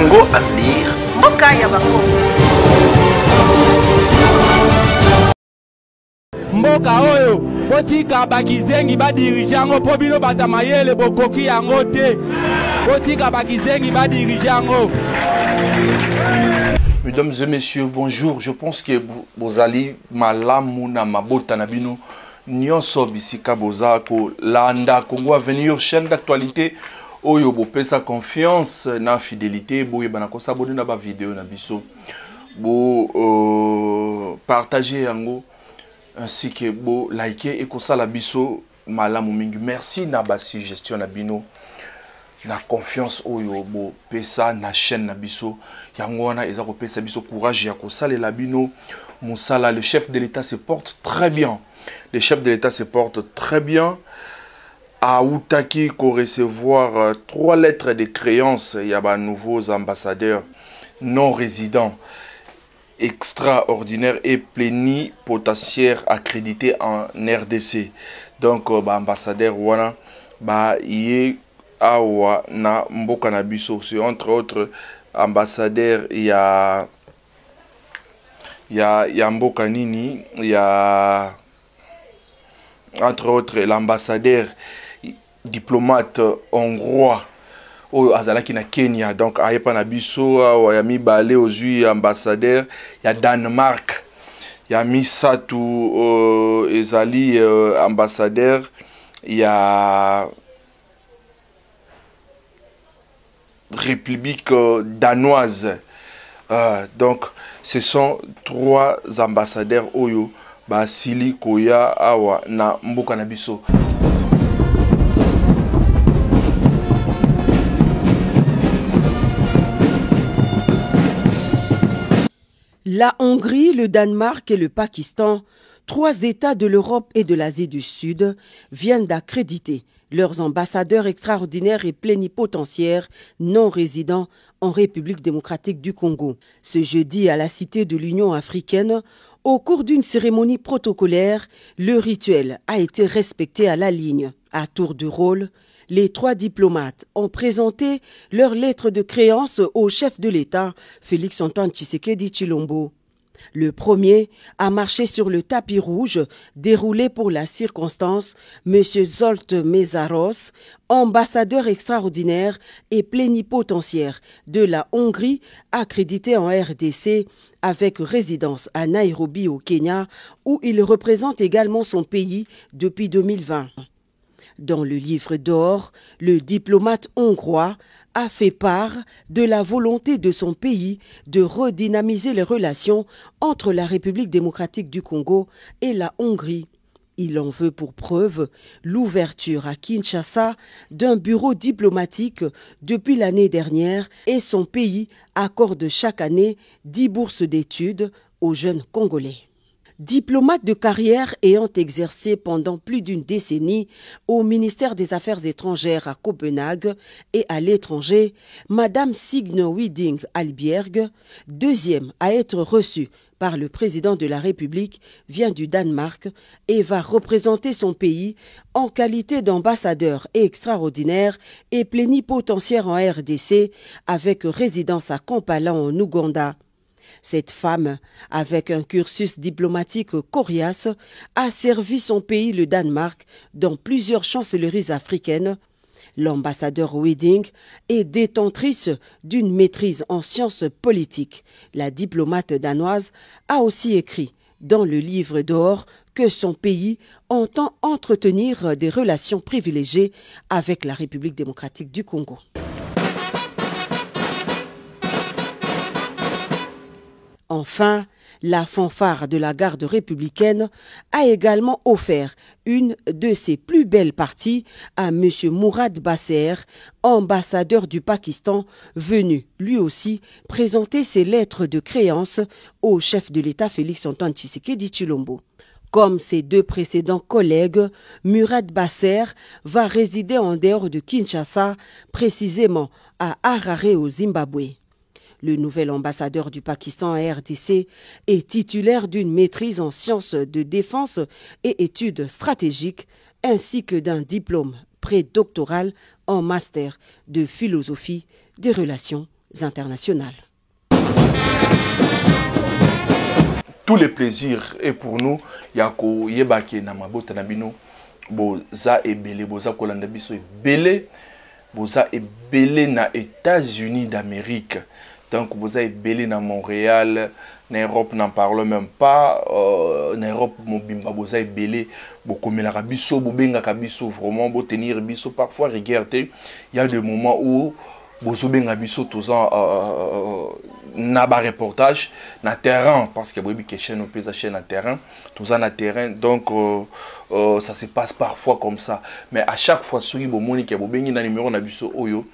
Congo Avenir. Mokaya Bako. Mboka oyo botika bakizengi badirijango po bino batamayele bokoki yango te. Botika bakizengi badirijango. Mesdames et messieurs, bonjour. Je pense que vous allez malamu na mabota na bino nyonso bisika bozako landa Congo Avenir, chaîne d'actualité oyo bopesa confiance na fidélité boye banako s'abonner na ba vidéo na biso bo partager yango ainsi que bo liker et kosala biso malamu mingi. Merci na ba suggestion na bino na confiance oyo bo pesa na chaîne na biso yango wana eza ko pesa biso courage ya kosala la bino musala. Le chef de l'État se porte très bien. Le chef de l'État se porte très bien. À Outaki, qu'on recevoir 3 lettres de créance, il y a de nouveaux ambassadeurs non résidents extraordinaires et plénipotentiaires accrédités en RDC. Donc, ambassadeur wana, yé awa na mboka na biso. Entre autres ambassadeurs, il y a mboka nini, il y a entre autres l'ambassadeur diplomate hongrois au azalaki na Kenya. Donc ayepa na biso ya mibale ozui ambassadeur ya Danemark ya misatu ezali ambassadeur ya République danoise. Donc ce sont 3 ambassadeurs oyo basili koya awa na mboka na biso. La Hongrie, le Danemark et le Pakistan, 3 États de l'Europe et de l'Asie du Sud, viennent d'accréditer leurs ambassadeurs extraordinaires et plénipotentiaires non résidents en République démocratique du Congo. Ce jeudi, à la Cité de l'Union africaine, au cours d'une cérémonie protocolaire, le rituel a été respecté à la ligne. À tour de rôle, les 3 diplomates ont présenté leur lettre de créance au chef de l'État, Félix-Antoine Tshisekedi Tshilombo. Le premier a marché sur le tapis rouge déroulé pour la circonstance, M. Zsolt Mészáros, ambassadeur extraordinaire et plénipotentiaire de la Hongrie, accrédité en RDC avec résidence à Nairobi au Kenya, où il représente également son pays depuis 2020. Dans le livre d'or, le diplomate hongrois a fait part de la volonté de son pays de redynamiser les relations entre la République démocratique du Congo et la Hongrie. Il en veut pour preuve l'ouverture à Kinshasa d'un bureau diplomatique depuis l'année dernière et son pays accorde chaque année 10 bourses d'études aux jeunes Congolais. Diplomate de carrière ayant exercé pendant plus d'une décennie au ministère des Affaires étrangères à Copenhague et à l'étranger, Madame Signe Widing Albjerg, deuxième à être reçue par le président de la République, vient du Danemark et va représenter son pays en qualité d'ambassadeur extraordinaire et plénipotentiaire en RDC avec résidence à Kampala en Ouganda. Cette femme, avec un cursus diplomatique coriace, a servi son pays, le Danemark, dans plusieurs chancelleries africaines. L'ambassadeur Widing est détentrice d'une maîtrise en sciences politiques. La diplomate danoise a aussi écrit dans le livre d'or que son pays entend entretenir des relations privilégiées avec la République démocratique du Congo. Enfin, la fanfare de la garde républicaine a également offert une de ses plus belles parties à M. Mourad Basser, ambassadeur du Pakistan, venu lui aussi présenter ses lettres de créance au chef de l'État Félix-Antoine Tshisekedi Tshilombo. Comme ses 2 précédents collègues, Mourad Basser va résider en dehors de Kinshasa, précisément à Harare au Zimbabwe. Le nouvel ambassadeur du Pakistan à RDC est titulaire d'une maîtrise en sciences de défense et études stratégiques, ainsi que d'un diplôme prédoctoral en master de philosophie des relations internationales. Tous les plaisirs et pour nous, yako yebake na mabota na bino boza ebele boza kolanda biso ebele boza ebele na États-Unis d'Amérique. Donc boza ebele na Montréal, na Europe n'en parle même pas, na Europe mobimba boza ebele bokomela biso bobenga biso vraiment bo tenir biso parfois regardez, il y a des moments où bozobenga biso toza na ba reportage na terrain parce que bobi question pesa chaîne na terrain toza na terrain donc ça se passe parfois comme ça mais à chaque fois soki bomoni ke bobengi na numéro na biso oyo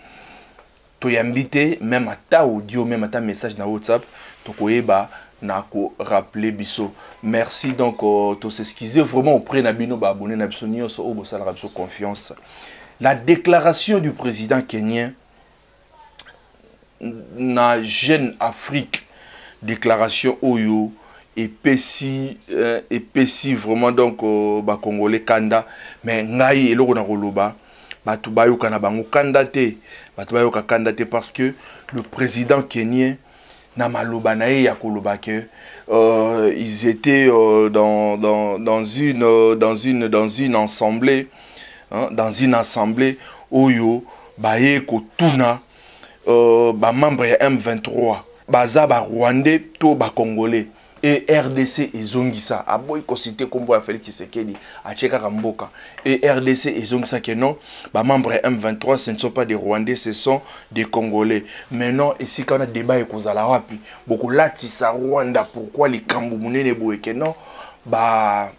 to yambite même ata audio même ata message na WhatsApp to koyeba na ko rappeler biso merci donc to s'excuser vraiment auprès na bino ba abonné na biso nyonso o bo sala biso confiance. La déclaration du président kenyan na Jeune Afrique, déclaration Oyo et Pessi vraiment donc ba Congolais kanda mais ngai eloko na koloba batu bayo kana bango kanda te parce que le président kenyan na maloba na ye ya koloba que ils étaient dans une assemblée Oyo baye kotuna ba membre ya M23 baza ba Rwandais to ba Congolais et RDC ezongisa aboy ko cité kombo ya Félix Tshisekedi a cheka kamboka et RDC ezongisa que non ba membre ya M23 ce ne sont pas des Rwandais ce sont des Congolais maintenant ici quand on a débat et kozala wapi boko latisa Rwanda pourquoi les kambu munene boye que non ba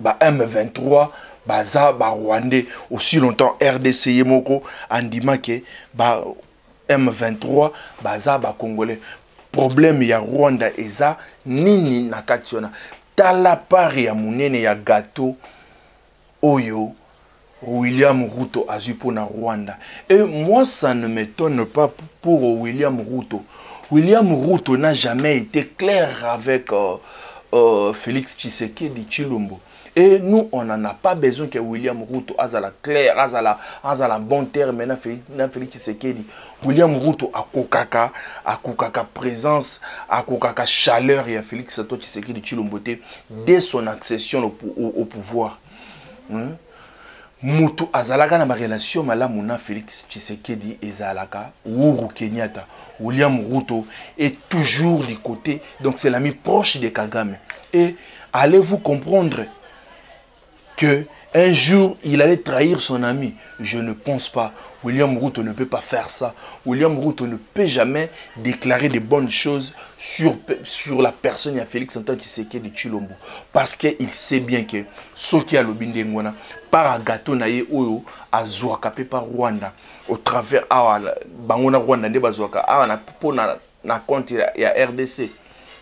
M23 baza ba Rwandais aussi longtemps RDC yemoko andima ke ba M23 baza ba Congolais problème ya Rwanda eza nini na kationa tala pari ya munene ya gâteau oyo William Ruto azui pour na Rwanda et moi ça ne m'étonne pas pour William Ruto. William Ruto n'a jamais été clair avec Félix Tshisekedi Tshilombo. Et nous, on n'en a pas besoin que William Ruto azala clair, azala bon terme maintenant Félix Tshisekedi. William Ruto a kokaka présence, a kokaka chaleur et Félix Tshisekedi Tshilombo dès son accession au pouvoir. Mutu azalaka na ma relation malamu na Félix Tshisekedi ezalaka Uhuru Kenyatta. William Ruto est toujours du côté, donc c'est l'ami proche de Kagame. Et allez-vous comprendre que un jour il allait trahir son ami? Je ne pense pas. William Ruto ne peut pas faire ça. William Ruto ne peut jamais déclarer de bonnes choses sur la personne de Félix Tshisekedi Tshilombo. Parce qu'il sait bien que ce qui a le bindengwana par gâteau naie oyo azwaka pe par Rwanda au travers bangona Rwanda nde bazwaka na compte ya RDC.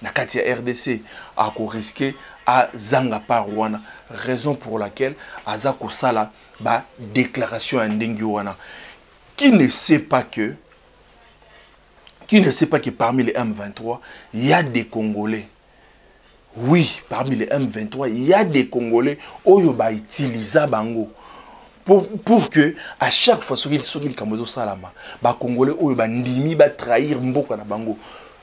Na kati ya RDC a ko risquer à zanga par Rwanda, raison pour laquelle aza ko sala ba déclaration en ndengi wana. Qui ne sait pas que parmi les M23 il y a des Congolais. Oui, parmi les M23 il y a des Congolais oyo ba utiliser bango pour que à chaque fois soki kamozo salama ba Congolais oyo ba ndimi ba trahir mboka na bango.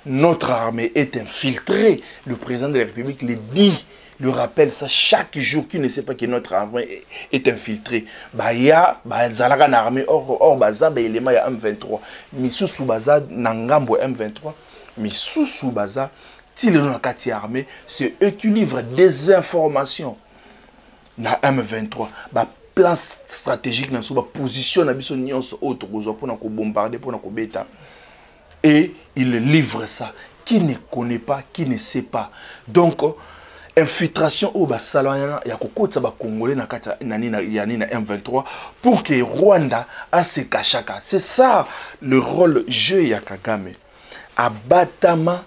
Notre armée est infiltrée. Le président de la République le dit, le rappelle ça chaque jour, qui ne sait pas que notre armée est infiltrée. Bah il y a une armée or baza ba élément ya M23. Misusu baza nangambo M23. Misusu baza tile na kati armée, c'est eux qui livrent des informations. Na M23 ba plan stratégique na so ba position na biso nyonso autre kozwa pour na ko bombarder pour na ko beta. Et il livre ça. Qui ne connaît pas, qui ne sait pas. Donc, infiltration au Bassalana, il y a kokota ba Congolais na kata na M23 pour que Rwanda a ses kachaka. C'est ça le rôle jeu ya Kagame. Abatama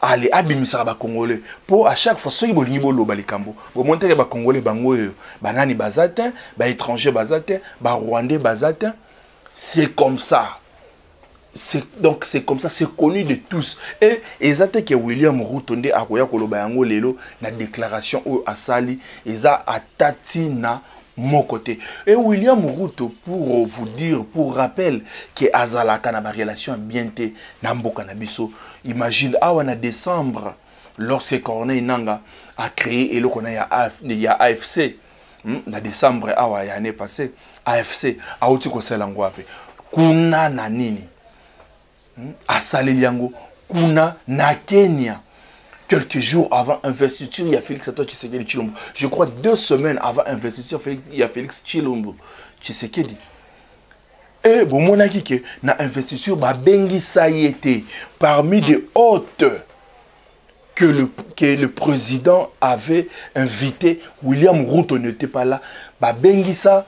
allez abimisa ba Congolais pour à chaque fois soki bolingi boloba likambo. Bo montrer ba Congolais bango banani bazate, ba étranger bazate, ba Rwandais bazate. C'est comme ça. Donc c'est comme ça, c'est connu de tous. Et exactement que William Ruto akoya koloba yango lelo na déclaration o asali eza atati na mon côté. Et William Ruto, pour vous dire, pour rappel, que Azalaka na ba relation ambiente na mboka na biso. Imagine, en décembre, lorsque Corneille Nanga a créé et le qu'on a AFC, na décembre, il y a année passée, AFC, a outi ko selangwape. Kuna na nini? Asali yango, kuna na Kenya. Quelques jours avant investiture, il y a Félix Tshisekedi Tshilombo. Je crois 2 semaines avant investiture, il y a Félix Tshilombo Tshisekedi. Et bon, mon avis que na investiture, ba bengi ça y était parmi des hôtes que le président avait invité. William Ruto n'était pas là. Ba bengi ça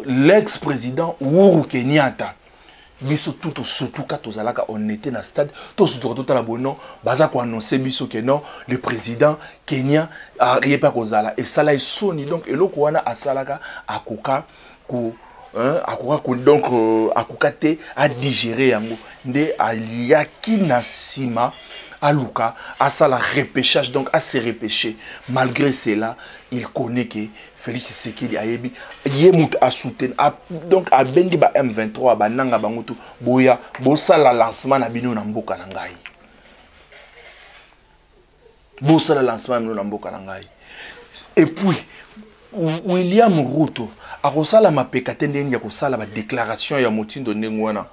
l'ex-président Uhuru Kenyatta. Biso tout surtout quand on était dans le stade, tout surtout dans la bonne baza ko annoncer biso que non le président Kenya a pas kozala et ça là est soni donc eloko wana asalaka akoka ko donc akoka te a digérer yango nde aliaki na sima aluka à ça la repêchage donc à se repêcher malgré cela il connaît que Félix Tshisekedi ayebi yemut a soutenu donc a bendi ba M23 ba nanga bangutu boya bosa la lancement na bino na mboka na ngai bosa la lancement na mboka na ngai et puis William Ruto a kosala mapekate ndenge ya kosala ba déclaration ya motindo ndengwana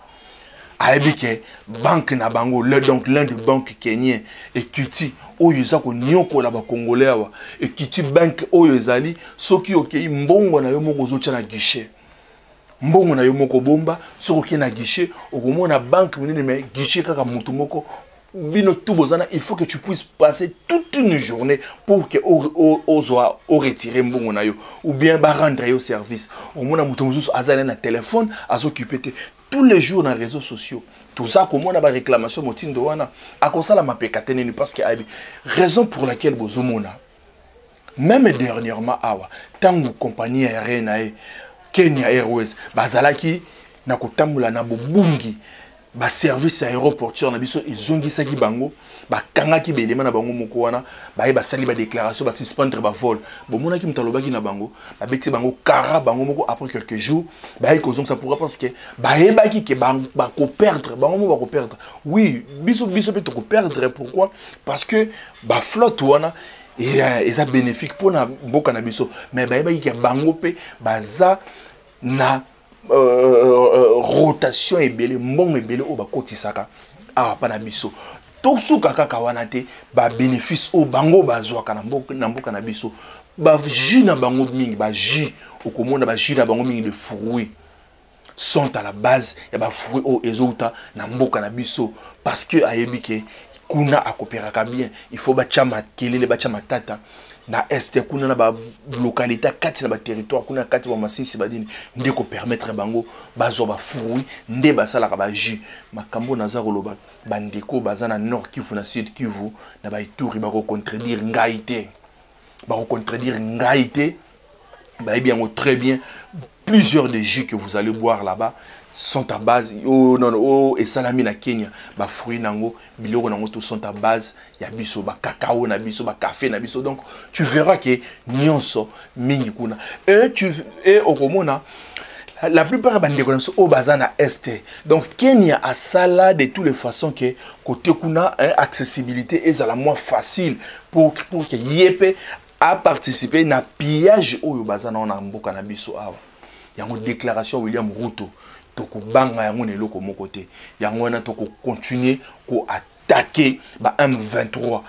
aebike banque na bango donc l'un des banques kenyens Equity oyo za ko nyoko la ba congolais wa Equity bank oyo ezali soki okei mbongo na yo moko zocha na guichet mbongo na yo moko bomba soki na guichet okomona banque munene mais guichet kaka mutu moko bino tout bozana il faut que tu puisses passer toute une journée pour que au retirer mbongo na yo ou bien ba rendre yo service omona mutu mususu azana na téléphone azoccuper tous les jours dans les réseaux sociaux. Tout ça, comme on a des réclamations, à cause de la mapekatene, parce qu'il y a raison pour laquelle vous même dernièrement, tant que compagnie aérienne, Kenya Airways, Bazalaki, Nakotamula, Nabobungi, ba service aéroportuaire, ils ont dit ça qui bango, ba kanga ki belema na bango moko wana, ba sali ba déclaration, ba suspendre ba vol. Bon mona ki mtaloba ki na bango, ba beti bango kara bango moko après quelques jours, ba kozong ça pourra parce que ba ki ke ba ko perdre, bango mo ba ko perdre. Oui, biso peut ko perdre pourquoi? Parce que ba flotte wana et ça bénéfique pour na mboka na biso, mais ba ki ke bango pe baza na rotation et belé mbongo et belé o ba kotisaka pa na biso. Tout kaka kawanate ba bénéfice au bango bazwa kana mboka na biso ba jus na bango mingi ba jus okomona ba jus na bango mingi de fruits sont à la base ya ba fruits au ezouta na mboka na biso parce que ayebike kuna akopéraka bien il faut ba chama kelele ba chama tata na este kuna na ba localité kati na ba territoire kuna kati ba masisi badini ndeko permettre bango bazo ba fruits nde basala ka ba jus makambo naza koloba bandeko bazana nord Kivu na sud Kivu na ba ituri ba ko contredire ngaité ba bien très bien plusieurs des jus que vous allez boire là-bas sont à base et salami na Kenya ba fruits nango biloko nango tout sont à base ya biso ba cacao na biso ba café na biso donc tu verras que nyonso mingi kuna et okomona la plupart des gens au bazana est donc Kenya a ça là de toutes les façons que côté kuna accessibilité est à la moins facile pour que yépe à participer na pillage au bazana on a mboka na biso awa yango déclaration William Ruto toko banga yango neloko moko te yango na toko continuer ko attaquer ba M23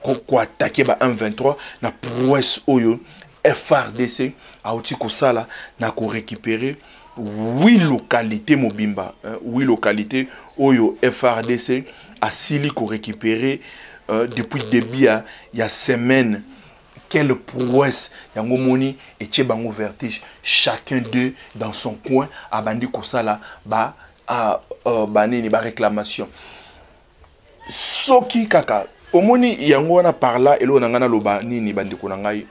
ko attaquer ba M23 na prouesse oyo FRDC a outil ko sala na ko récupérer 8 localités mobimba 8 localités oyo FRDC a sili ko récupérer depuis début il y a semaine. Quelle prouesse yango moni et tchebango vertige chacun d'eux dans son coin a bandi kosala ba banini ba réclamation soki kaka omoni yango wana par là elo nangana loba nini bandi konangai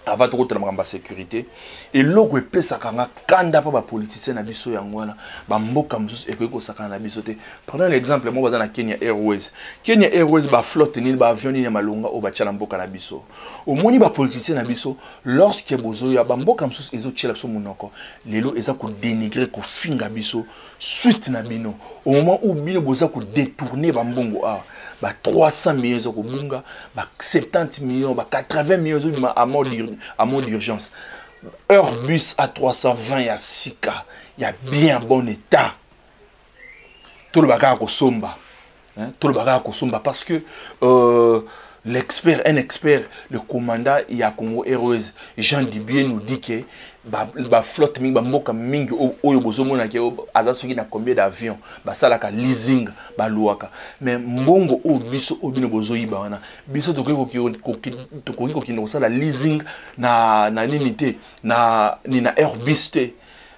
avant de rentrer dans la sécurité et logo pesa kanga kanda pa ba politicien na biso yangwana ba mboka mususu ekoko sakana na biso te. Prenons l'exemple moi dans la Kenya Airways. Kenya Airways ba flotte ni ba avion ni malonga o ba tchala mboka na biso. Au moni ba politicien na biso lorsque bozo ya ba mboka mususu ezo tchala biso monoko lelo eza ko dénigrer ko finga biso suite na bino. Au moment où bino boza ko détourner ba mbongo a ba 300 millions ko bunga ba 70 millions ba 80 millions à mot d'urgence. Airbus à 320 il y a 6K, il y a bien bon état. Tout le bagage à somba, tout le bagage à somba parce que un expert, le commandant il y a Congo Airways, Jean Dibier nous dit que ba flotte mingi ba mboka mingi oyo bozomona ke azasoki na combien d'avions ba salaka leasing ba luaka mais mbongo o biso obino bozoyiba wana biso tokoki ko sala leasing na nini na Airbus te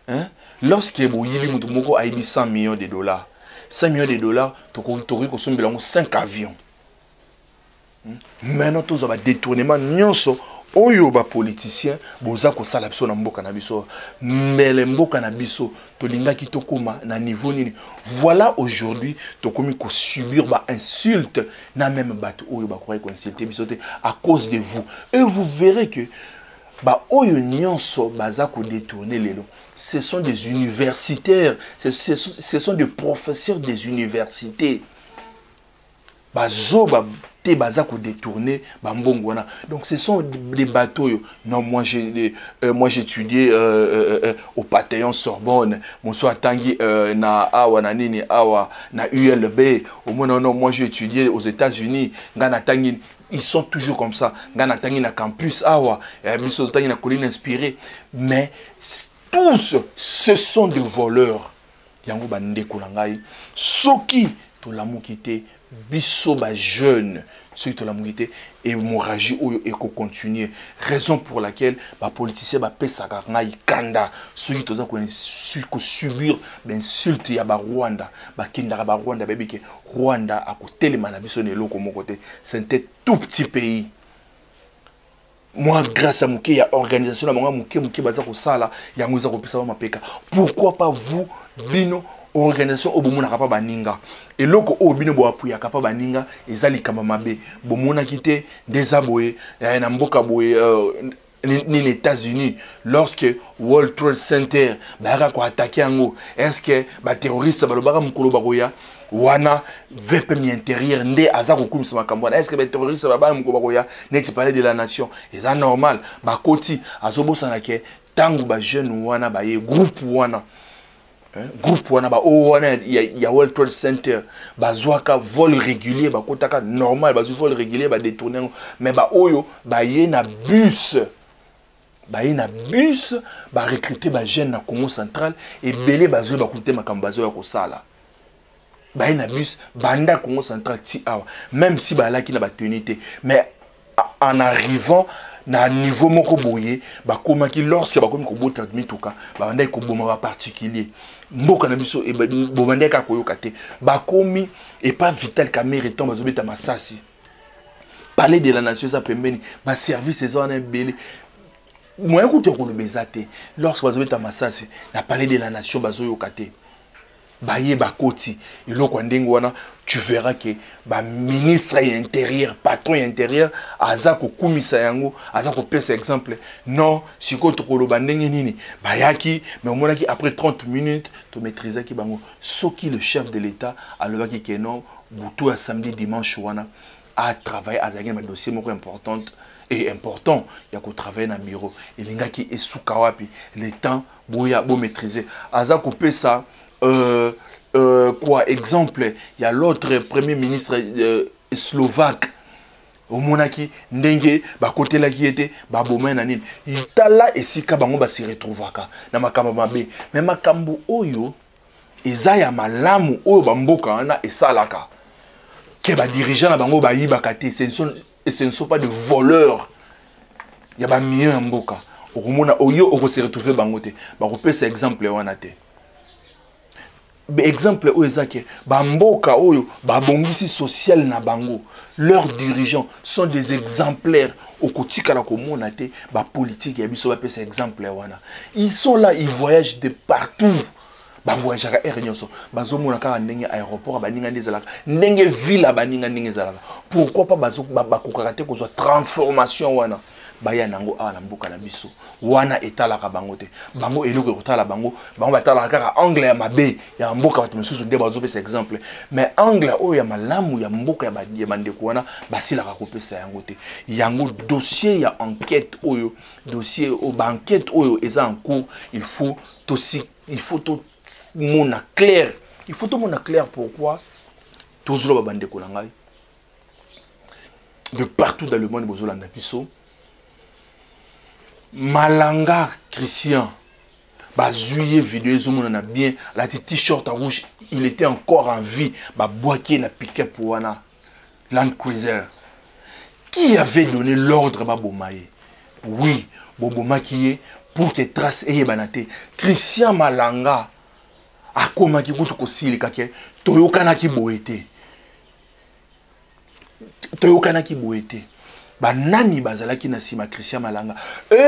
hein lorsque boyili mutu moko ayibi 100 millions de dollars 5 millions de dollars tokoki ko sombela 5 avions. Maintenant tous va détournement nyonso oyo ba politicien boza ko sala biso na mboka na biso mais le mboka na biso to lingaki to koma na niveau nini. Voilà aujourd'hui to komi ko subir ba insulte na même bato oyo ba croire ko insulter biso te à cause de vous et vous verrez que ba oyo nyonso baza ko détourner lelo ce sont des universitaires ce sont des professeurs des universités bazo ba baza ko détourner bambongwana. Donc ce sont des bateaux. Non, moi j'ai étudié au Panthéon Sorbonne, mon soir tangi na awa na nini awa na ULB. Au moins non, moi j'ai étudié aux États-Unis, ngana tangi. Ils sont toujours comme ça. Ngana tangi na campus awa, biso tangi na colline inspirée. Mais tous ce sont des voleurs. Yango bande kolangai. Soki to l'amour quitté biso ba jeune surtout la mobilité et hémorragie oyo eko continuer raison pour laquelle ba politicien ba pesa ngai kanda ceux qui toza ko subir l'insulte ya ba Rwanda ba kindara ba Rwanda bebike Rwanda akotelema na biso ne loko moko te c'est un tout petit pays. Moi grâce à muke ya organisation na bango muke baza ko sala yango za ko pesa ba mapeka. Pourquoi pas vous bino organisation obomona kapa baninga et loko obino bo apuya kapa baninga ezali kama mabe bomona kité des aboye na mboka boye ni les États-Unis lorsque World Trade Center ba ko attaquer yango est-ce que ba terroriste balobaka mukolo bakoya wana VP mi intérieur ndé aza ko kumisa makambo est-ce que ba terroriste ba mukolo bakoya next parler de la nation c'est normal ba koti azobosana ke tangu ba jeune wana ba ye groupe wana groupe wana ba wana ya World Trade Center bazwaka vol régulier ba kotaka normal ba vol régulier ba détourner mais ba oyo ba yena bus ba recruter ba jeune na Congo central et belé bazo ba koute makambo bazo ya kosala ba yena bus banda Congo central ti awa même si ba laki na ba tenité mais en arrivant na niveau moko boye ba komaki lorsque ba komi ko bota mituka ba ndai ko boma ba particulier mboka na biso e ba ndai ka koyoka te ba komi et pas vital camere tombe bazobeta masasi parler de la nation ça pembeni ba service ça on belé moyen ko te ko lobeza te lorsque bazobeta masasi na parler de la nation bazoyoka te baye bakoti eloko ndenge wana tu verras que ba ministre intérieur patron intérieur aza ko kumisa yango aza ko pesa exemple non siko to koloba ndenge nini bayaki mais omonaki après 30 minutes to maîtriser ki bango soki le chef de l'état alobaki que non butu à samedi dimanche wana a travailler à un dossier moko important et important il y a ko travailler na bureau elingaki esuka wapi le temps boya bo maîtriser aza ko pesa quoi exemple il y a l'autre premier ministre slovaque au monaki ndenge ba côté la qui était ba boma na nini itala esika bango ba se retrouvaka na makambo mabe mais makambo oyo ezaya malamu oyo ba mboka na esalaka ke ba dirigeant na bango ba yibaka te ce ne sont pas des voleurs il y a ba mieux mboka au mona oyo o se retrouver bango te ba ko pesa exemple wana te. exemple oyo ezake bamboka oyo babongisi social na bango, leurs dirigeants sont des exemplaires au kotikala komona te ba politique ya biso ba pesa exemple wana. Ils sont là, ils voyagent de partout. Ba voyage ka air nyonso bazomona kaka ndenge aéroport baninga ndezalaka ndenge ville baninga ndenge ezalaka. Pourquoi pas bakokaka te kozwa transformation wana baya nango a na mboka na biso wana etalaka bango te bango eloko ekotala bango batalaka kaka angle ya mabe ya mboka bato mosusu nde bazopesa exemple, mais angle oyo ya malamu ya mboka ya bandeko wana basilaka kopesa yango te. Yango dossier ya enquête oyo dossier o enquête oyo eza en cours, il faut tout mona clair, il faut tout mona clair. Pourquoi tozolo bandeko na ngai de partout dans le monde bozolanda biso Malanga Christian, bazouye vidéo zomona bien, la t-shirt rouge, il était encore en vie, boaké na pick-up wana Land Cruiser. Qui avait donné l'ordre ba bomaye? Oui, boboma qui est pour que trace eye banate. Christian Malanga akoma ki kutu kosili kake toyokana ki boete. Toyokana ki boete. Banani bazalaki na sima Christian Malanga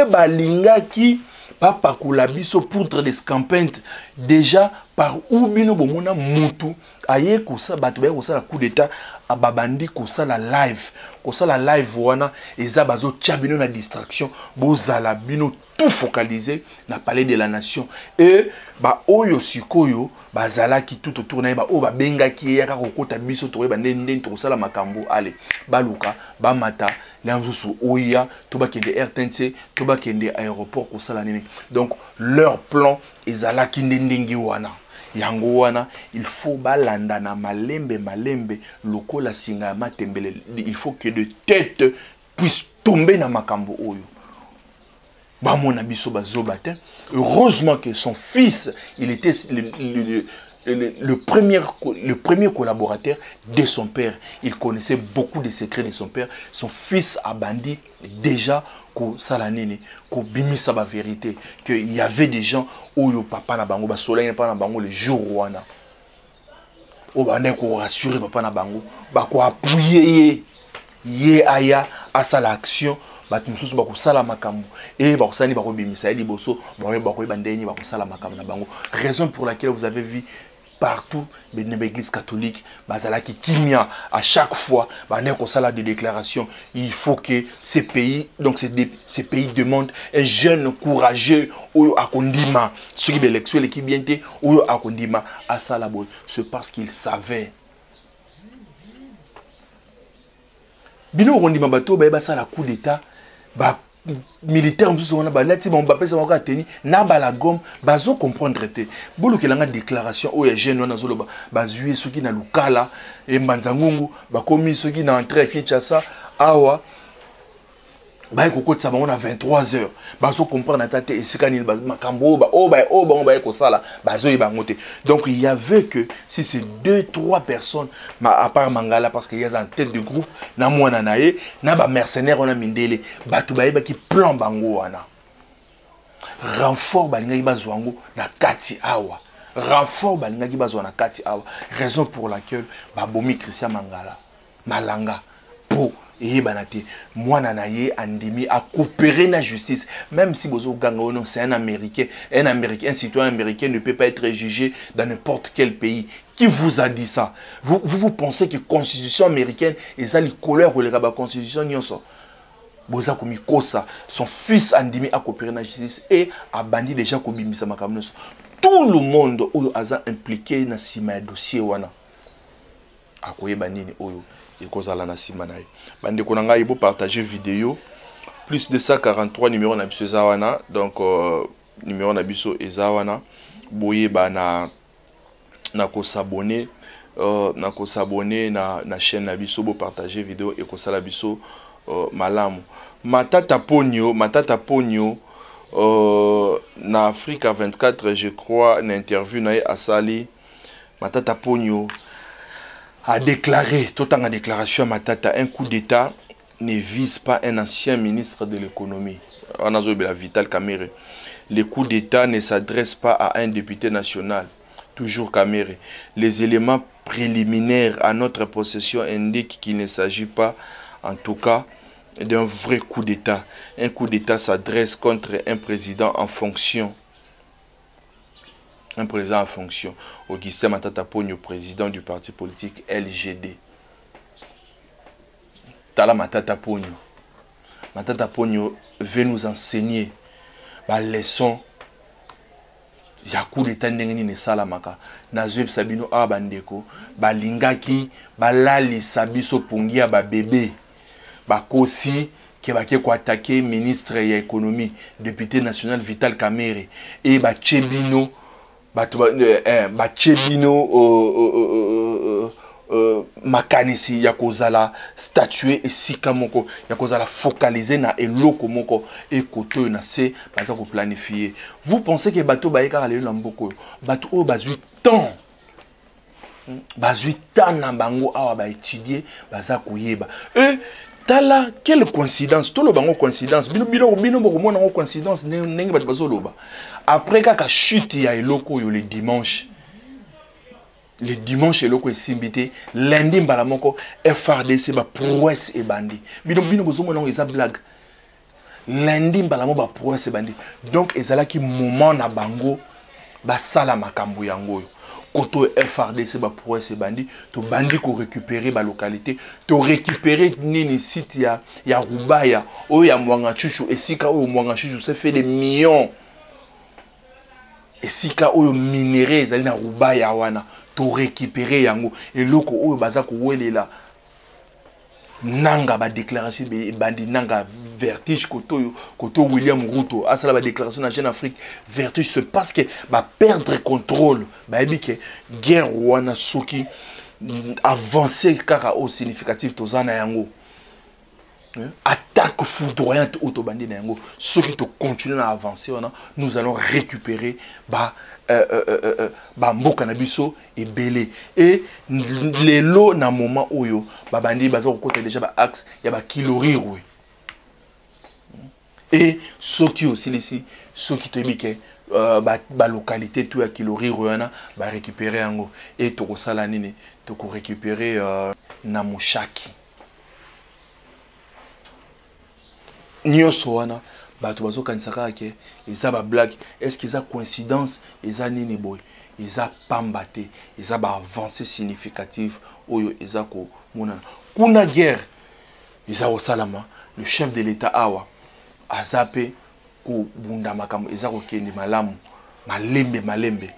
balingaki papa kulabiso poutre de scampente déjà par ubino bomona mutu aye kosa bato ba kosa la coup d'état ababandi kosa la live wana eza bazo tchabino na distraction bozala bino tout focalisé na palais de la nation et ba oyo sikoyo bazalaki tout autour na ba o ba bengaki yaka kokota biso to ba ndende to sala makambo ale baluka ba mata l'anzusu oya to ba kende RTNC to ba kende aéroport ko sala nini. Donc leur plan ezalaki ndendengi wana yango wana il faut balanda na malembe lokola singa matembele. Il faut que de tête puisse tomber na makambo oyo. Heureusement que son fils, il était le premier collaborateur de son père. Il connaissait beaucoup de secrets de son père. Son fils a bandi déjà ko salanene, ko bimisa ba vérité, qu'il y avait des gens où le papa na bango, ba soleil na bango le jour wana. O bande ko rassurer papa na bango, ba ko appuyer ye aya à sa l'action. Batu mususu bakosala makambo et bakosani bakobimisa liboso bakobandeni bakosala makambo na bango. Raison pour laquelle vous avez vu partout dans l'église catholique bazalaki kimia à chaque fois bande kosala des déclarations. Il faut que ces pays, donc ces pays demandent un jeune courageux oyo akondima soki l'élection qui bienté oyo akondima à sala boy. C'est parce qu'il savait bino kondima bato ba sala coup d'état ba militaire mususu wana ba lati ba pesa moko teni na bala gom bazo comprendre te bulu kelanga déclaration oyo jeune wana zolo ba zuye soki na lukala e mbanzangungu ba komi soki na entrée Kinshasa awa ba kokotsa ba on 23h bazo comprendre na tate esika ni makambo ba ko sala bazo yeba ngote. Donc il y avait que si c'est 2-3 personnes à part Mangala parce qu'il y a en tête de groupe na mwana nae na ba mercenaires on a mindele batu ba yeba ki plan bango wana renfort balinga bazwango na kati awa renfort balinga bazwa na kati awa. Raison pour laquelle babomi Christian Malanga pour et banate mwana naye andimi a coopérer na justice. Même si bozo ganga non c'est un américain, un citoyen américain ne peut pas être jugé dans n'importe quel pays. Qui vous a dit ça? Vous pensez que constitution américaine et ça les couleurs ou les rabat constitution nyonso boza komi kosa son fils andimi a coopérer na justice et a bandi déjà ko bimisa makamnoso. Tout le monde oyo aza impliqué na sima dossier wana akoyeba nini oyo et cause à la nasimanaï. Bande konanga ibo partager vidéo plus de 143 numéro na biso zawana. Donc numéro na biso ezawana boye bana na ko s'abonner na chaîne na biso bo partager vidéo et ko sala biso malamu. Matata Pogno na Africa 24 je crois na interview na asali Matata Pogno a déclaré, tout en déclaration à Matata, un coup d'État ne vise pas un ancien ministre de l'économie. On a la Vital Kamere. Le coup d'État ne s'adresse pas à un député national. toujours Kamere. Les éléments préliminaires à notre possession indiquent qu'il ne s'agit pas, en tout cas, d'un vrai coup d'État. Un coup d'État s'adresse contre un président en fonction. Un président en fonction. Augustin Matata Ponyo, président du parti politique LGD. Tala Matata Ponyo. Matata Ponyo veut nous enseigner la leçon. Il y a coup d'État ne salamaka. Nazweb Sabino Abandeko. Balingaki, balali sabiso pungia ba bébé. Bakosi qui va attaquer ministre de l'économie, député national Vital Kamere et Chebino makanisi ya kozala statuer esika moko ya kozala focaliser na eloko moko et koto na se baza ko planifier. Vous pensez que bato baeka le lamboko bato o bazui temps na bango awa ba étudier baza koyeba et tala, quelle coïncidence, tout le bango coïncidence, bino mona coïncidence, nengi bat bazoloba. Après kaka chute ya eloko yo le dimanche eloko esimbité, lundi mbalamoko FRDC ba prouesse et bandi. Bino bozo mona eza blague. Lundi mbalamo ba prouesse et bandi. Donc ezala ki moment na bango ba sala makambo yango yo. Koto FRDC ba prouesse et bandi, to bandi ko récupérer ba localité, to récupérer nini site ya Rubaya, o ya Mwanga Chuchu, esika o Mwanga Chuchu se fait des millions. Esika o minéraux ezali na Rubaya wana, to récupérer yango et loko o baza ko welela. Nanga ba déclaration bandi nanga vertige koto William Ruto asala ba déclaration na Jeune Afrique vertige c'est parce que ba perdre contrôle ba ebi que guerre wana soki avancer kaka au significatif tozana yango attaque foudroyante auto bandi na yango soki to continuer à avancer wana nous allons récupérer mboka na biso ebele et lelo na moment oyo babandi baza kokota déjà ba axe ya ba kiloriru et soki aussi ici soki to bike ba localité tout ya kiloriru wana ba récupérer yango et to ko sala nini to ko récupérer na Mushaki nyoso wana bato bazo kanisaka ke eza ba blague est-ce que ça coïncidence eza nini boy eza pambate eza ba avancée significative oyo eza ko monana kuna guerre eza au salama le chef de l'état awa azape ko bunda makambo eza ko kende malembe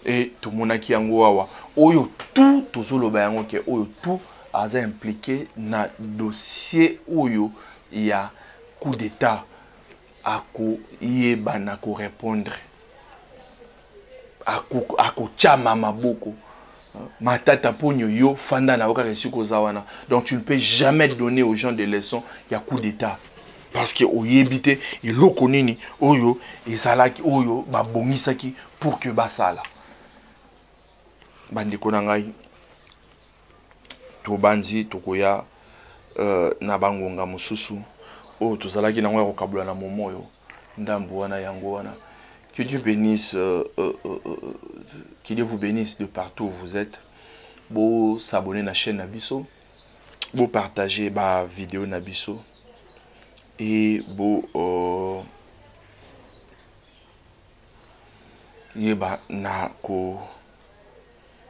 et to monaki yango awa oyo tout tozoloba yango ke oyo tout aza impliqué na dossier oyo ya coup d'état ako yeba na ko répondre ako chama maboko Matata Ponyo yo fanda na oka resiko zawana. Donc tu ne peux jamais donner aux gens des leçons il y a coup d'état parce que oyebite et lokonini oyo ezalaki oyo ba bongisaki pour que basala bande konangai to banzi tokoya na bangonga mususu oh tozalaki na ngwa ko kabula na momoyo ndambu wana yango wana. Que Dieu bénisse, que Dieu vous bénisse de partout où vous êtes. Vous s'abonner à la chaîne Nabiso, vous partager ma vidéo Nabiso et vous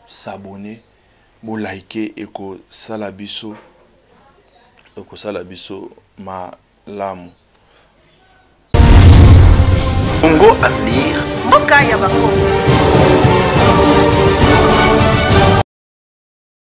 s'abonner, vous liker et que salabiso ma lamu. Congo Avenir. Mboka ya Bakongo.